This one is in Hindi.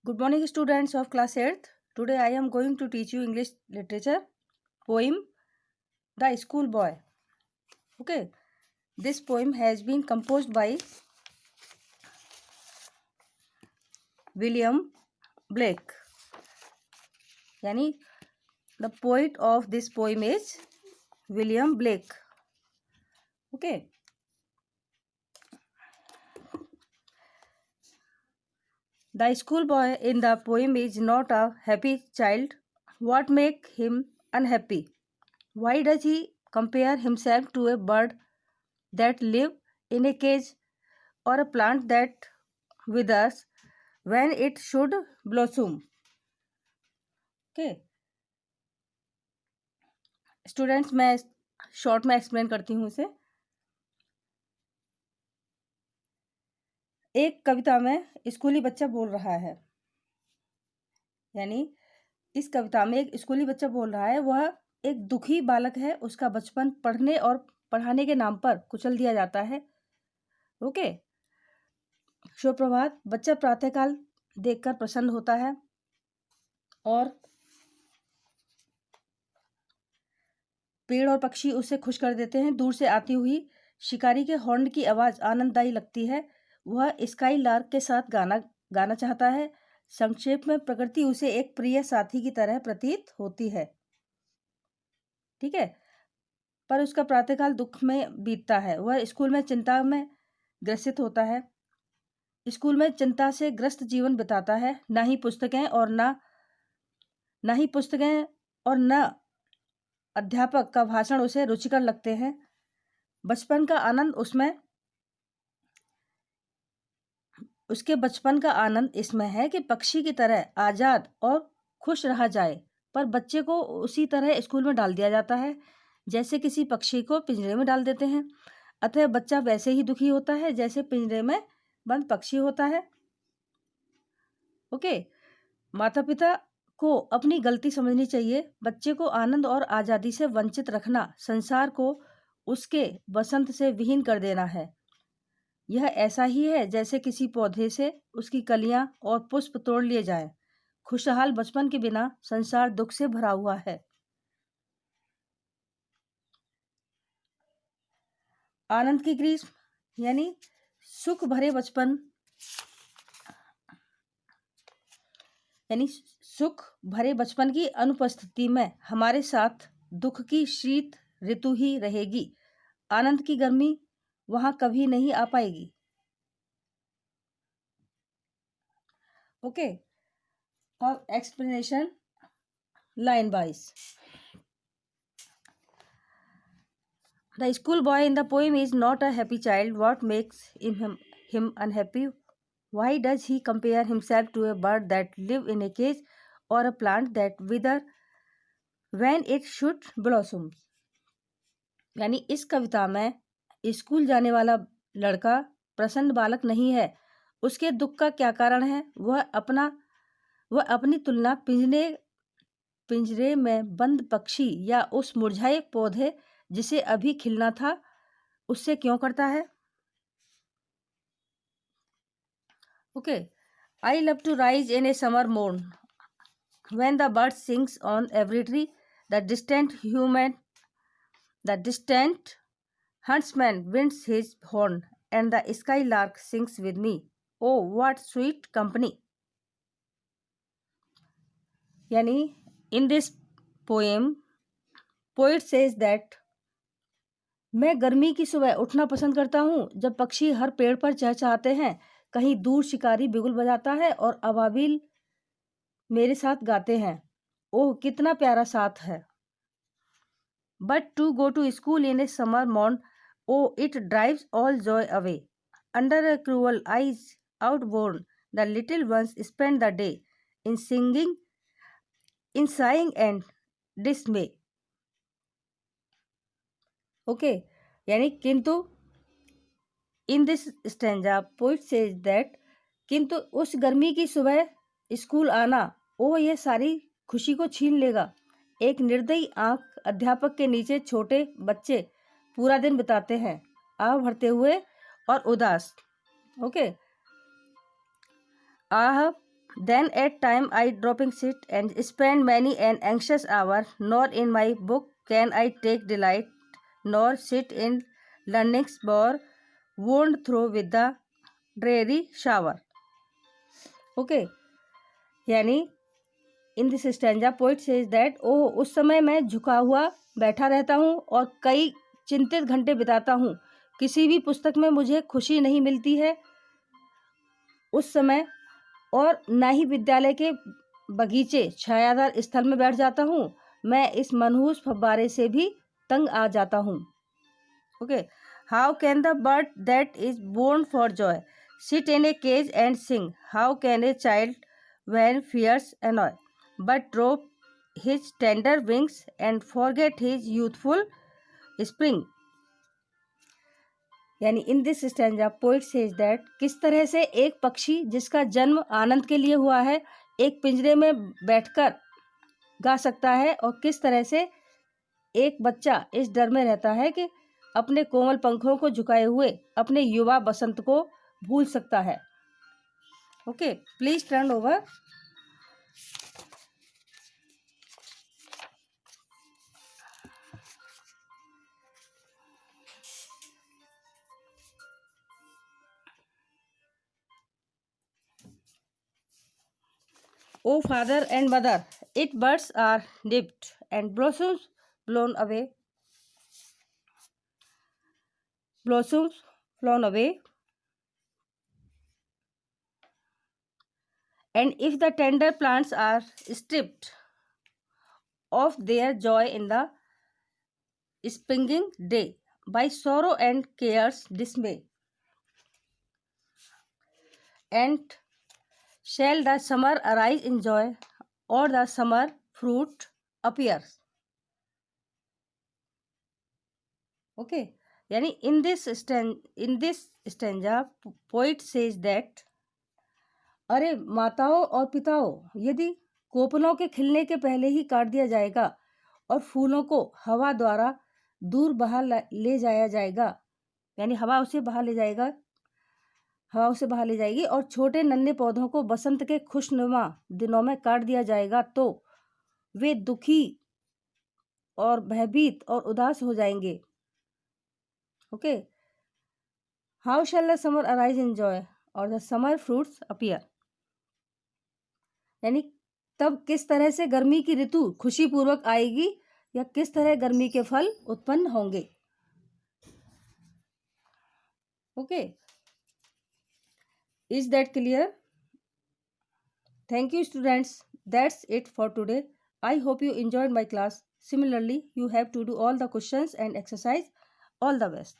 Good morning, students of class 8th. Today I am going to teach you English literature poem The School Boy. Okay, this poem has been composed by William Blake. यानी the poet of this poem is William Blake. Okay. The schoolboy in the poem is not a happy child. What makes him unhappy? Why does he compare himself to a bird that lives in a cage or a plant that withers when it should blossom? Okay. Students, मैं शॉर्ट में एक्सप्लेन करती हूँ इसे। एक कविता में स्कूली बच्चा बोल रहा है, यानी इस कविता में एक स्कूली बच्चा बोल रहा है। वह एक दुखी बालक है। उसका बचपन पढ़ने और पढ़ाने के नाम पर कुचल दिया जाता है। ओके। शुभ प्रभात। बच्चा प्रातःकाल देखकर प्रसन्न होता है और पेड़ और पक्षी उसे खुश कर देते हैं। दूर से आती हुई शिकारी के हॉर्न की आवाज़ आनंददायी लगती है। वह स्काई लार्क के साथ गाना चाहता है। संक्षेप में प्रकृति उसे एक प्रिय साथी की तरह प्रतीत होती है। ठीक है। पर उसका प्रातःकाल दुख में बीतता है। वह स्कूल में चिंता में ग्रसित होता है। स्कूल में चिंता से ग्रस्त जीवन बिताता है। ना ही पुस्तकें और न अध्यापक का भाषण उसे रुचिकर लगते हैं। उसके बचपन का आनंद इसमें है कि पक्षी की तरह आज़ाद और खुश रहा जाए। पर बच्चे को उसी तरह स्कूल में डाल दिया जाता है जैसे किसी पक्षी को पिंजरे में डाल देते हैं। अतः बच्चा वैसे ही दुखी होता है जैसे पिंजरे में बंद पक्षी होता है। ओके। माता पिता को अपनी गलती समझनी चाहिए। बच्चे को आनंद और आज़ादी से वंचित रखना संसार को उसके बसंत से विहीन कर देना है। यह ऐसा ही है जैसे किसी पौधे से उसकी कलियां और पुष्प तोड़ लिए जाएं। खुशहाल बचपन के बिना संसार दुख से भरा हुआ है। आनंद की ग्रीष्म यानी सुख भरे बचपन की अनुपस्थिति में हमारे साथ दुख की शीत ऋतु ही रहेगी। आनंद की गर्मी वहां कभी नहीं आ पाएगी। ओके। अब explanation line wise. The schoolboy in the poem is not a happy child. What makes him unhappy? Why does he compare himself to a bird that lives in a cage or a plant that withers when it should blossom? यानी इस कविता में स्कूल जाने वाला लड़का प्रसन्न बालक नहीं है। उसके दुख का क्या कारण है? वह अपनी तुलना पिंजरे में बंद पक्षी या उस मुरझाए पौधे जिसे अभी खिलना था उससे क्यों करता है? Okay. I love to rise in a summer morn when the bird sings on every tree, the distant huntsman winds his horn and the skylark sings with me. Oh, what sweet company. यानी in this poem poet says that मैं गर्मी की सुबह उठना पसंद करता हूँ जब पक्षी हर पेड़ पर चहचहाते हैं। कहीं दूर शिकारी बिगुल बजाता है और अबाबिल मेरे साथ गाते हैं। ओह, कितना प्यारा साथ है। But to go to school in a summer morn, O it drives all joy away. Under a cruel eyes outworn the little ones spend the day in singing, in sighing and dismay. Okay. यानी किंतु in this stanza poet says that किंतु उस गर्मी की सुबह स्कूल आना ओ ये सारी खुशी को छीन लेगा। एक निर्दयी आंख अध्यापक के नीचे छोटे बच्चे पूरा दिन बिताते हैं, आह भरते हुए और उदास। Okay. Ah Then at time I dropping sit and spend many an anxious hour, nor in my book can I take delight, nor sit in learning's bore, wound through with the dreary shower. Okay, यानी इन this stanza poet says that oh उस समय मैं झुका हुआ बैठा रहता हूँ और कई चिंतित घंटे बिताता हूँ, किसी भी पुस्तक में मुझे खुशी नहीं मिलती है उस समय, और ना ही विद्यालय के बगीचे छायादार स्थल में बैठ जाता हूँ, मैं इस मनहूस फव्वारे से भी तंग आ जाता हूँ. Okay, how can the bird that is born for joy sit in a cage and sing? How can a child when fears annoy but drop his tender wings and forget his youthful spring? यानी इन this stanza poet says that किस तरह से एक पक्षी जिसका जन्म आनंद के लिए हुआ है एक पिंजरे में बैठकर गा सकता है, और किस तरह से एक बच्चा इस डर में रहता है कि अपने कोमल पंखों को झुकाए हुए अपने युवा बसंत को भूल सकता है. Okay, please turn over. O father and mother, it birds are nipped and blossoms blown away, blossoms flown away. And if the tender plants are stripped of their joy in the springing day by sorrow and care's dismay, and shall the summer arise in joy, or the summer fruit appear? Okay, यानी in this stanza poet says that अरे माताओं और पिताओं, यदि कोपलों के खिलने के पहले ही काट दिया जाएगा और फूलों को हवा द्वारा दूर बहा ले जाया जाएगा, यानी हवा उसे बहा ले जाएगी, और छोटे नन्हे पौधों को बसंत के खुशनुमा दिनों में काट दिया जाएगा, तो वे दुखी और भयभीत और उदास हो जाएंगे. Okay, how shell the summer arise in joy और द समर फ्रूट्स अपीयर, यानी तब किस तरह से गर्मी की ऋतु खुशी पूर्वक आएगी या किस तरह गर्मी के फल उत्पन्न होंगे. Okay, is that clear? Thank you students, that's it for today. I hope you enjoyed my class. Similarly, you have to do all the questions and exercise. All the best.